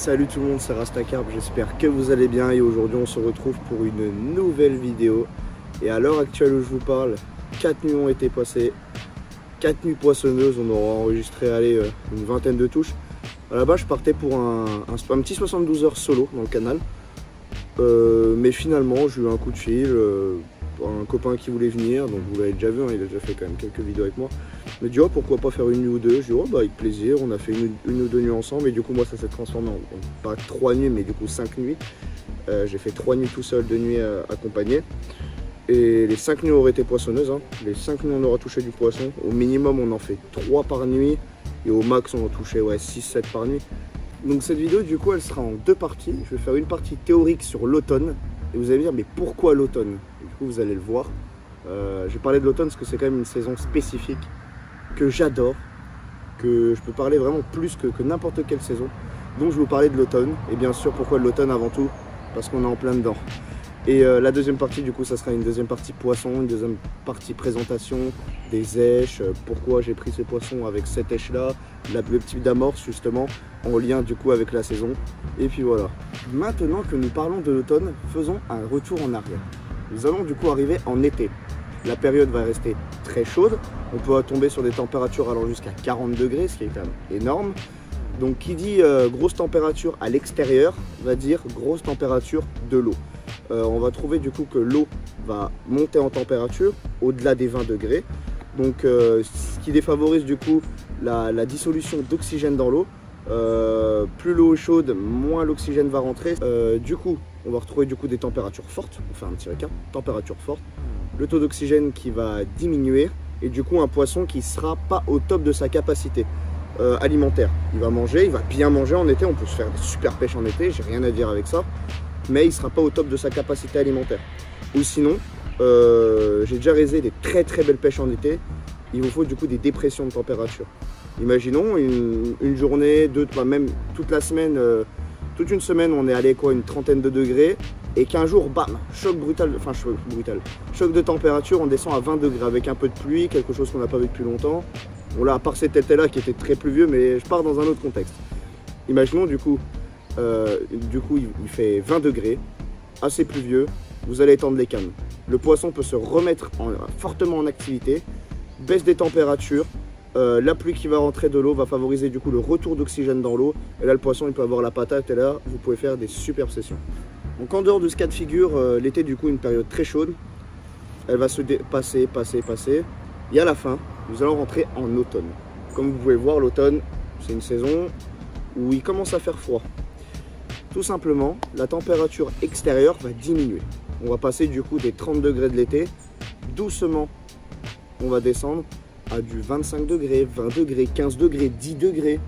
Salut tout le monde, c'est Rastacarp, j'espère que vous allez bien et aujourd'hui on se retrouve pour une nouvelle vidéo. Et à l'heure actuelle où je vous parle, 4 nuits ont été passées, 4 nuits poissonneuses, on aura enregistré une vingtaine de touches. À la base je partais pour un petit 72 heures solo dans le canal, mais finalement j'ai eu un coup de fil, un copain qui voulait venir, donc vous l'avez déjà vu, hein, il a déjà fait quand même quelques vidéos avec moi. Il m'a dit oh, pourquoi pas faire une nuit ou deux. Je dis oh, bah, avec plaisir, on a fait une ou deux nuits ensemble et du coup moi ça s'est transformé en pas 3 nuits mais du coup 5 nuits. J'ai fait 3 nuits tout seul, 2 nuits accompagnées. Et les 5 nuits auraient été poissonneuses, hein. Les 5 nuits on aura touché du poisson. Au minimum on en fait 3 par nuit et au max on en touchait 6-7 par nuit. Donc cette vidéo du coup elle sera en 2 parties. Je vais faire une partie théorique sur l'automne. Et vous allez me dire mais pourquoi l'automne? Du coup vous allez le voir. Je vais parler de l'automne parce que c'est quand même une saison spécifique que j'adore, que je peux parler vraiment plus que n'importe quelle saison. Donc je vais vous parler de l'automne. Et bien sûr pourquoi de l'automne avant tout? Parce qu'on est en plein dedans. Et la deuxième partie du coup ça sera une deuxième partie poisson, une deuxième partie présentation des èches, pourquoi j'ai pris ces poissons avec cette èche là, le type d'amorce justement en lien du coup avec la saison. Et puis voilà. Maintenant que nous parlons de l'automne, faisons un retour en arrière. Nous allons du coup arriver en été. La période va rester très chaude, on peut tomber sur des températures allant jusqu'à 40 degrés, ce qui est quand même énorme. Donc qui dit grosse température à l'extérieur va dire grosse température de l'eau. On va trouver du coup que l'eau va monter en température au-delà des 20 degrés. Donc ce qui défavorise du coup la dissolution d'oxygène dans l'eau. Plus l'eau est chaude, moins l'oxygène va rentrer. Du coup, on va retrouver du coup des températures fortes. On fait un petit récap, température forte. Le taux d'oxygène qui va diminuer et du coup un poisson qui ne sera pas au top de sa capacité alimentaire. Il va manger, il va bien manger en été, on peut se faire des super pêches en été, j'ai rien à dire avec ça, mais il ne sera pas au top de sa capacité alimentaire. Ou sinon, j'ai déjà réalisé des très belles pêches en été, il vous faut du coup des dépressions de température. Imaginons une journée, même toute la semaine, toute une semaine on est allé quoi, une trentaine de degrés. Et qu'un jour, bam, choc de température, on descend à 20 degrés avec un peu de pluie, quelque chose qu'on n'a pas vu depuis longtemps. Bon là, à part cet été-là qui était très pluvieux, mais je pars dans un autre contexte. Imaginons du coup il fait 20 degrés, assez pluvieux, vous allez étendre les cannes. Le poisson peut se remettre fortement en activité, baisse des températures, la pluie qui va rentrer de l'eau va favoriser du coup le retour d'oxygène dans l'eau. Et là, le poisson il peut avoir la patate et là, vous pouvez faire des superbes sessions. Donc en dehors de ce cas de figure, l'été du coup une période très chaude, elle va se passer. Et à la fin, nous allons rentrer en automne. Comme vous pouvez voir, l'automne, c'est une saison où il commence à faire froid. Tout simplement, la température extérieure va diminuer. On va passer du coup des 30 degrés de l'été, doucement, on va descendre à du 25 degrés, 20 degrés, 15 degrés, 10 degrés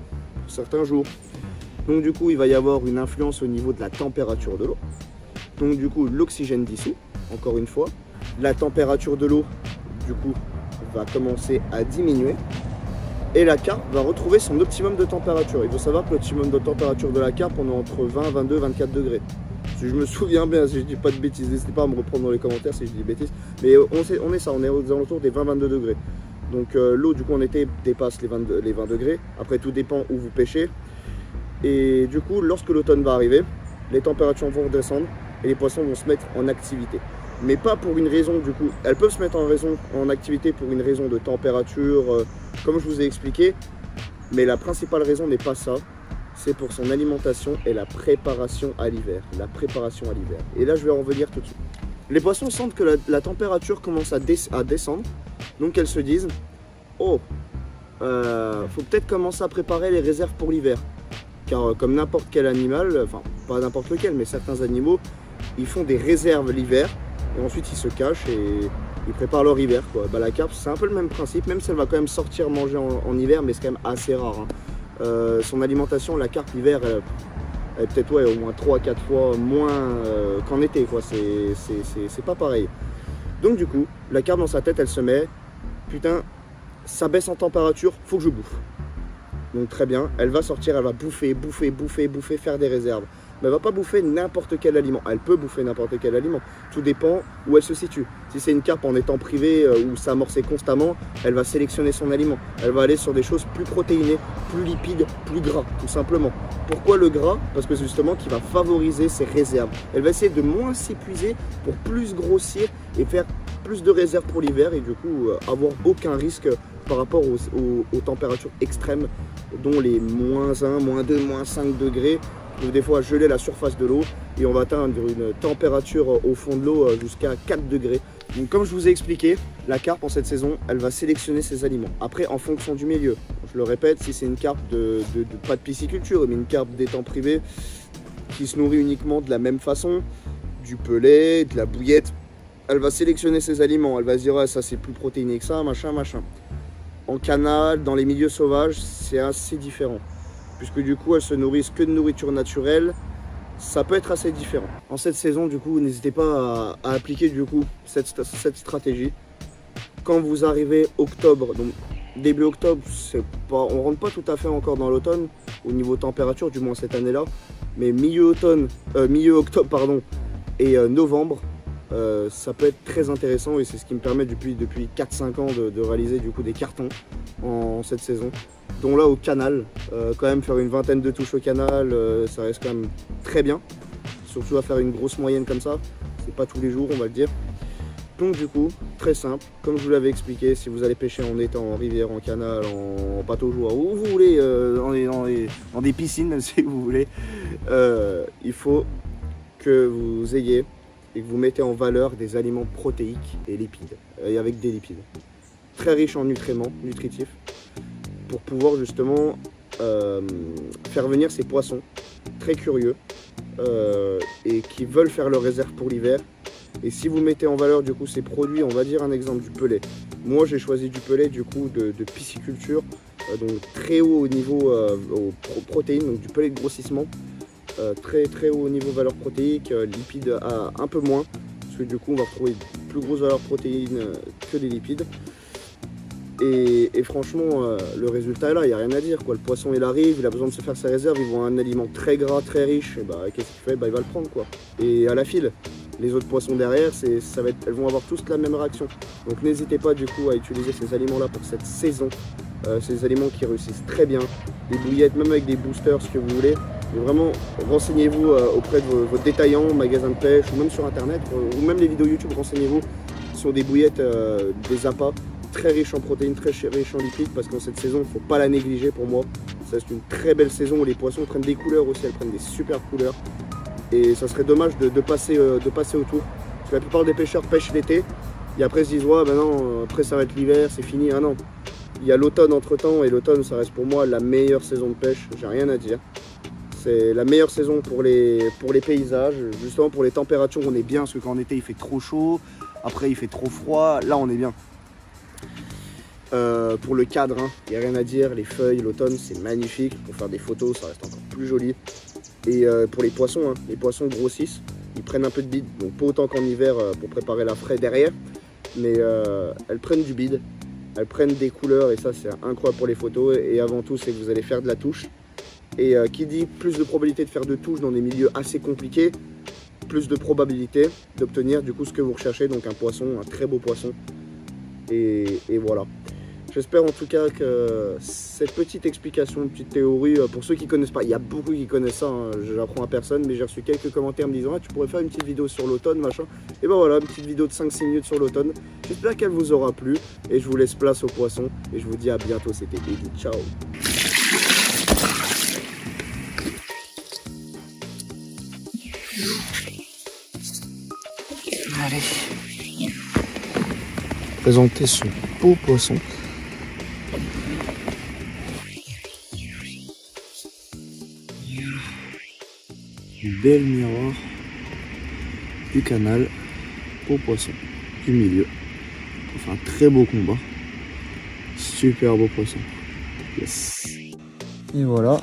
pour certains jours. Donc du coup, il va y avoir une influence au niveau de la température de l'eau. Donc du coup, l'oxygène dissout, encore une fois. La température de l'eau, du coup, va commencer à diminuer. Et la carpe va retrouver son optimum de température. Il faut savoir que l'optimum de température de la carpe, on est entre 20, 22, 24 degrés. Si je me souviens bien, si je dis pas de bêtises, n'hésitez pas à me reprendre dans les commentaires si je dis des bêtises. Mais on est aux alentours des 20-22 degrés. Donc l'eau, du coup, en été, dépasse les 20 degrés. Après, tout dépend où vous pêchez. Et du coup, lorsque l'automne va arriver, les températures vont redescendre et les poissons vont se mettre en activité. Mais pas pour une raison, du coup, elles peuvent se mettre en activité pour une raison de température, comme je vous ai expliqué. Mais la principale raison n'est pas ça, c'est pour son alimentation et la préparation à l'hiver. Et là, je vais en revenir tout de suite. Les poissons sentent que la température commence à descendre, donc elles se disent « Oh, faut peut-être commencer à préparer les réserves pour l'hiver ». Car comme n'importe quel animal, enfin pas n'importe lequel, mais certains animaux, ils font des réserves l'hiver et ensuite ils se cachent et ils préparent leur hiver, quoi. Bah, la carpe, c'est un peu le même principe, même si elle va quand même sortir manger en hiver, mais c'est quand même assez rare. Hein. Son alimentation, la carpe l'hiver, elle est peut-être au moins 3-4 fois moins qu'en été, quoi. C'est pas pareil. Donc du coup, la carpe dans sa tête, elle se met, putain, ça baisse en température, faut que je bouffe. Donc très bien, elle va sortir, elle va bouffer, faire des réserves. mais elle va pas bouffer n'importe quel aliment. Elle peut bouffer n'importe quel aliment. Tout dépend où elle se situe. Si c'est une carpe en étang privé où ça amorçait constamment, elle va sélectionner son aliment. Elle va aller sur des choses plus protéinées, plus lipides, plus gras, tout simplement. Pourquoi le gras? Parce que c'est justement qui va favoriser ses réserves. Elle va essayer de moins s'épuiser pour plus grossir et faire plus de réserves pour l'hiver et du coup avoir aucun risque par rapport aux températures extrêmes, dont les -1, -2, -5 degrés, ou des fois geler la surface de l'eau et on va atteindre une température au fond de l'eau jusqu'à 4 degrés. Donc comme je vous ai expliqué, la carpe en cette saison, elle va sélectionner ses aliments. Après, en fonction du milieu, je le répète, si c'est une carpe pas de pisciculture, mais une carpe d'étang privé qui se nourrit uniquement de la même façon, du pelet, de la bouillette, elle va sélectionner ses aliments. Elle va se dire, ah, ça c'est plus protéiné que ça, machin, machin. En canal, dans les milieux sauvages, c'est assez différent. Puisque du coup, elles se nourrissent que de nourriture naturelle, ça peut être assez différent. En cette saison, du coup, n'hésitez pas à appliquer du coup cette stratégie. Quand vous arrivez octobre, donc début octobre, on ne rentre pas tout à fait encore dans l'automne, au niveau température, du moins cette année-là, mais milieu octobre, pardon, et novembre, ça peut être très intéressant et c'est ce qui me permet depuis 4-5 ans de réaliser du coup des cartons en cette saison. Donc là au canal, quand même faire une vingtaine de touches au canal, ça reste quand même très bien. Surtout à faire une grosse moyenne comme ça, c'est pas tous les jours on va le dire. Donc du coup, très simple, comme je vous l'avais expliqué, si vous allez pêcher en étang, en rivière, en canal, en bateau-joueur, où vous voulez, dans des piscines même si vous voulez, il faut que vous ayez et que vous mettez en valeur des aliments protéiques et lipides, et avec des lipides. Très riches en nutriments, nutritifs, pour pouvoir justement faire venir ces poissons très curieux et qui veulent faire leur réserve pour l'hiver. Et si vous mettez en valeur du coup ces produits, on va dire un exemple du pelet. Moi j'ai choisi du pelet du coup de pisciculture, donc très haut au niveau aux protéines, donc du pelet de grossissement. Très haut au niveau valeur protéique, lipides un peu moins, parce que du coup on va retrouver plus grosse valeur protéine que des lipides. Et franchement, le résultat est là, il n'y a rien à dire, quoi. Le poisson il arrive, il a besoin de se faire sa réserve, il voit un aliment très gras, très riche, et bah qu'est-ce qu'il fait? Bah, il va le prendre quoi. Et à la file, les autres poissons derrière, elles vont avoir tous la même réaction. Donc n'hésitez pas du coup à utiliser ces aliments là pour cette saison. Ces aliments qui réussissent très bien, des bouillettes, même avec des boosters, ce que vous voulez. Mais vraiment, renseignez-vous auprès de vos détaillants, magasins de pêche, ou même sur internet, ou même les vidéos YouTube, renseignez-vous sur des bouillettes, des appâts, très riches en protéines, très riches en lipides, parce qu'en cette saison, il ne faut pas la négliger pour moi. C'est une très belle saison où les poissons prennent des couleurs aussi, elles prennent des super couleurs. Et ça serait dommage de passer autour. Parce que la plupart des pêcheurs pêchent l'été, et après se disent, ouais, ben non, après ça va être l'hiver, c'est fini. Ah non, il y a l'automne entre temps, et l'automne, ça reste pour moi la meilleure saison de pêche, j'ai rien à dire. C'est la meilleure saison pour les paysages, justement pour les températures on est bien, parce que quand en été il fait trop chaud, après il fait trop froid, là on est bien. Pour le cadre, il n'y a rien à dire, les feuilles, l'automne c'est magnifique, pour faire des photos ça reste encore plus joli. Et pour les poissons grossissent, ils prennent un peu de bide, donc pas autant qu'en hiver pour préparer la fraie derrière, mais elles prennent du bide, elles prennent des couleurs et ça c'est incroyable pour les photos. Et avant tout c'est que vous allez faire de la touche. Et qui dit plus de probabilité de faire de touches dans des milieux assez compliqués, plus de probabilité d'obtenir du coup ce que vous recherchez, donc un poisson, un très beau poisson. Et voilà. J'espère en tout cas que cette petite explication, une petite théorie, pour ceux qui ne connaissent pas, il y a beaucoup qui connaissent ça, hein, j'apprends à personne, mais j'ai reçu quelques commentaires me disant ah, tu pourrais faire une petite vidéo sur l'automne, machin. Et ben voilà, une petite vidéo de 5-6 minutes sur l'automne. J'espère qu'elle vous aura plu et je vous laisse place aux poissons et je vous dis à bientôt, c'était Eddie, ciao. Allez, présenter ce beau poisson. Bel miroir du canal, beau poisson du milieu. Enfin, un très beau combat. Super beau poisson. Yes. Et voilà.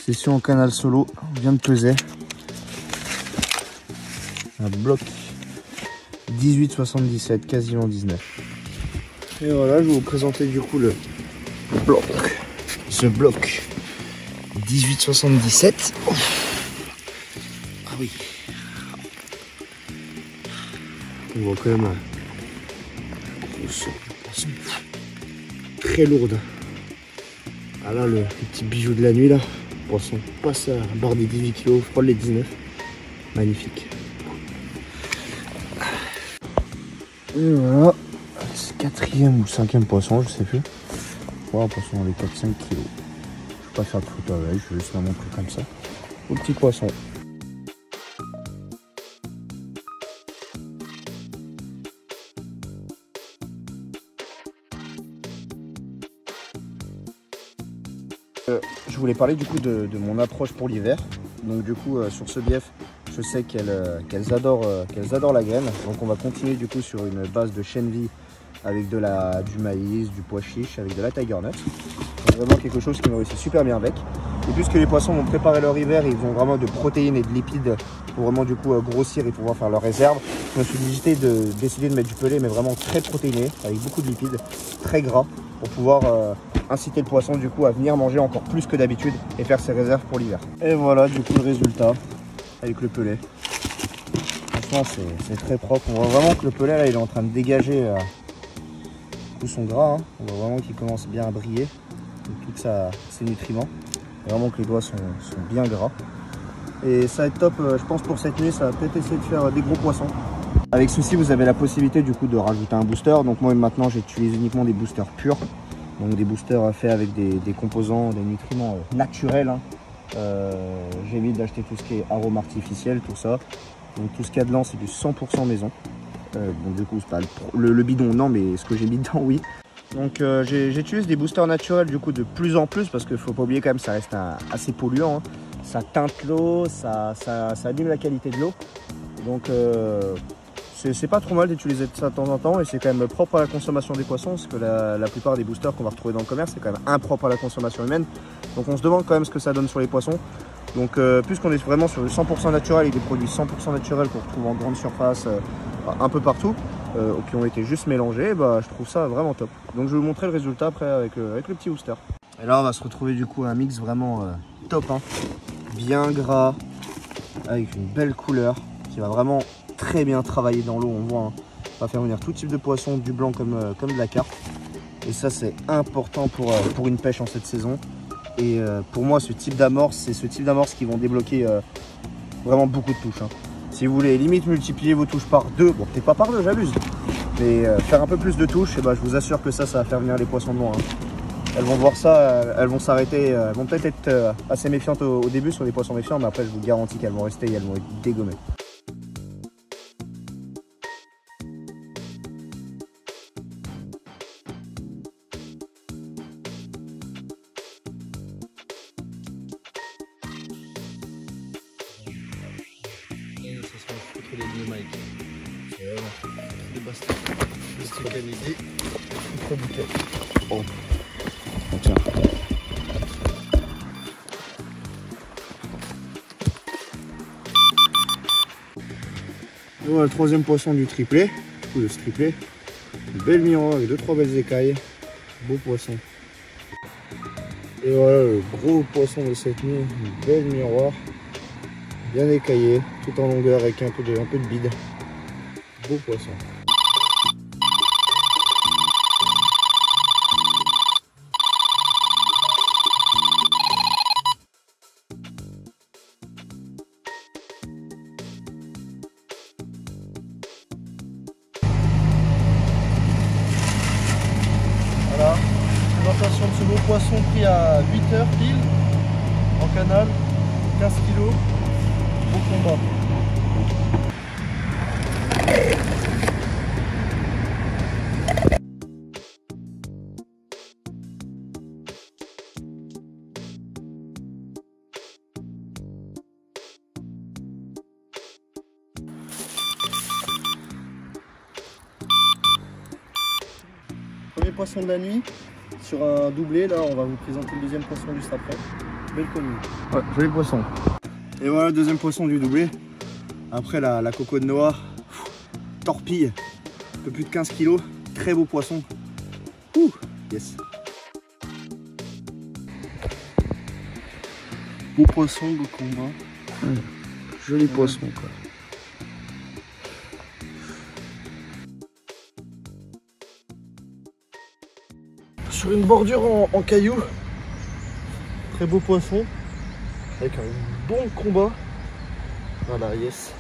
Session en canal solo, vient de peser. Un bloc 18,77, quasiment 19. Et voilà, je vais vous présenter du coup le bloc. Ce bloc 18,77. oui. On voit quand même un gros poisson très lourde. Ah là, le petit bijou de la nuit là. Le poisson passe à bord des 18 kg, je crois les 19. Magnifique. Et voilà, c'est 4e ou 5e poisson, je sais plus. Ouais, un poisson avec 4-5 kg. Je vais pas faire de photo avec, je vais juste la montrer comme ça. Au petit poisson. Je voulais parler du coup de mon approche pour l'hiver. Donc du coup sur ce bief, je sais qu'elles adorent la graine. Donc on va continuer du coup sur une base de chêne vie avec du maïs, du pois chiche, avec de la tiger nut. C'est vraiment quelque chose qui me réussit super bien avec. Et puisque les poissons vont préparer leur hiver, ils ont vraiment de protéines et de lipides pour vraiment du coup grossir et pouvoir faire leur réserve. Je me suis décidé de mettre du pelé, mais vraiment très protéiné, avec beaucoup de lipides, très gras, pour pouvoir inciter le poisson du coup à venir manger encore plus que d'habitude et faire ses réserves pour l'hiver. Et voilà du coup le résultat avec le pelé. Franchement c'est très propre. On voit vraiment que le pelé là il est en train de dégager tout son gras. Hein. On voit vraiment qu'il commence bien à briller, tous ses nutriments. Et vraiment que les doigts sont bien gras. Et ça va être top, je pense pour cette nuit, ça va peut-être essayer de faire des gros poissons. Avec ceci, vous avez la possibilité du coup de rajouter un booster. Donc moi maintenant j'utilise uniquement des boosters purs. Donc des boosters faits avec des composants, des nutriments naturels. Hein. J'évite d'acheter tout ce qui est arôme artificiel, tout ça. Donc tout ce qu'il y a dedans c'est du 100% maison. Donc du coup c'est pas le bidon, non, mais ce que j'ai mis dedans, oui. Donc j'utilise des boosters naturels du coup de plus en plus parce qu'il faut pas oublier quand même ça reste assez polluant. Hein. Ça teinte l'eau, ça abîme la qualité de l'eau. Donc c'est pas trop mal d'utiliser ça de temps en temps et c'est quand même propre à la consommation des poissons parce que la plupart des boosters qu'on va retrouver dans le commerce c'est quand même impropre à la consommation humaine. Donc on se demande quand même ce que ça donne sur les poissons. Donc puisqu'on est vraiment sur le 100% naturel et des produits 100% naturels qu'on retrouve en grande surface un peu partout, qui ont été juste mélangés, bah, je trouve ça vraiment top. Donc je vais vous montrer le résultat après avec le petit booster. Et là on va se retrouver du coup un mix vraiment top, hein. Bien gras, avec une belle couleur, qui va vraiment très bien travailler dans l'eau. On voit, hein. On va faire venir tout type de poisson, du blanc comme de la carpe. Et ça c'est important pour une pêche en cette saison. Et pour moi ce type d'amorce, c'est ce type d'amorce qui vont débloquer vraiment beaucoup de touches. Hein. Si vous voulez limite multiplier vos touches par 2, bon peut-être pas par 2, j'abuse, mais faire un peu plus de touches, et bah, je vous assure que ça va faire venir les poissons de loin. Hein. Elles vont voir ça, elles vont s'arrêter, elles vont peut-être être assez méfiantes au début sur les poissons méfiants, mais après je vous garantis qu'elles vont rester et elles vont être dégommées. Les deux Mike. Et voilà. Des bastos. Des trucs à midi. Trop bouquet. Oh. Tiens. Voilà le troisième poisson du triplé. Ou de ce triplé. Une belle miroir avec 2-3 belles écailles. Beau poisson. Et voilà le gros poisson de cette nuit. Une belle miroir. Bien écaillé, tout en longueur avec un peu de bide. Beau poisson. Voilà, présentation de ce beau poisson pris à 8 h pile en canal, 15 kg. Beau combat. Premier poisson de la nuit sur un doublé. Là, on va vous présenter le deuxième poisson juste après. Belle commune. Ouais, joli poisson. Et voilà le deuxième poisson du doublé. Après la coco de Noah, torpille, un peu plus de 15 kg, très beau poisson. Ouh, yes. Beau poisson, beau combat. Joli poisson quoi. Sur une bordure en cailloux. Très beau poisson. Avec un bon combat. Voilà, yes.